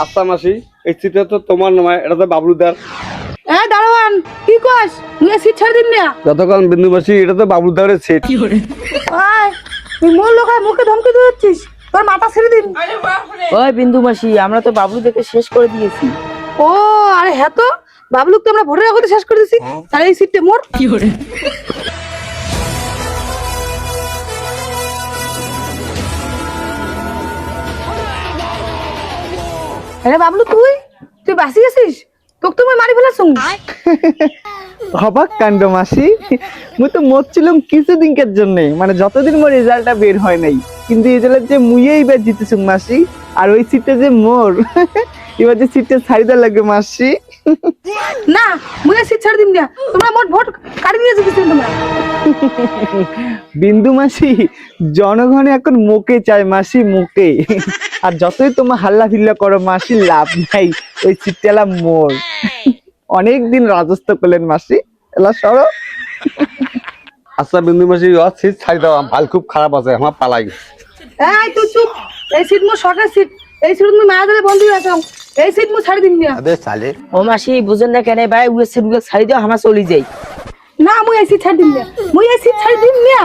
আচ্ছা মাসি, এই সিটটা তো তোমার নয়, এটা তো বাবলুদার। দারোয়ান কি কস? তুই সিট ছাড় দিন না। যতক্ষণ বিন্দু মাসি, এটা তো বাবলুদারের সিট। তুই মোর লোকায় মুখে ধমকি দিচ্ছিস, তোর মাথা ছেড়ে দিন। ওই বিন্দু মাসি, আমরা তো বাবলু দেখে শেষ করে দিয়েছি। ও আরে হ্যাঁ, তো বাবলুক তো আমরা ভোটের আগতে শেষ করে দিছি, তাহলে এই সিটটা মোর। আরে বাবলু, তুই তুই বাসি আছিস? তোকে তুমি মারি ফেলাছ। অবাক কাণ্ড মাসি, মুই তো মরছিলাম কিছুদিনকার জন্য, মানে যতদিন মোর রেজাল্টটা বের হয় নাই, কিন্তু রেজাল্ট যে মুইয়েই বার জিতেছুম মাসি। আর ওই সিটটা যে মোর, এবার যে সিটটা ছাড়ি দেওয়া লাগবে মাসি। না, মুই সিট ছাড় দিন না, তোমরা মোট ভোট কাটি নিয়ে যেতেছ তোমরা। বিন্দু মাসি, জনগণ এখন মুখে চায় মাসি, মুখে। আর যতই তোমার হাল্লা ফিল্লা করো মাসি, লাভ নাই, ওই সিটটা মোর। অনেকদিন রাজত্ব করলেন মাসি, এলা সরো। আচ্ছা বিন্দু মাসি, ওর সিট ছাড়ি দাও, ভাল খুব খারাপ আছে, আমার পালাই। এই তুই চুপ, এই সিট মোর সরকার সিট, এই সিট তুমি মায়া ধরে বন্ধ হয়ে আছো, এই সিট মু ছাড়ি দিন না। ও মাসি বুঝেন না কেন ভাই, ওই সিট ছাড়ি দাও, আমরা চলে যাই। না মুই এই সিট ছাড়ি দিন না, মুই এই সিট ছাড়ি দিন না।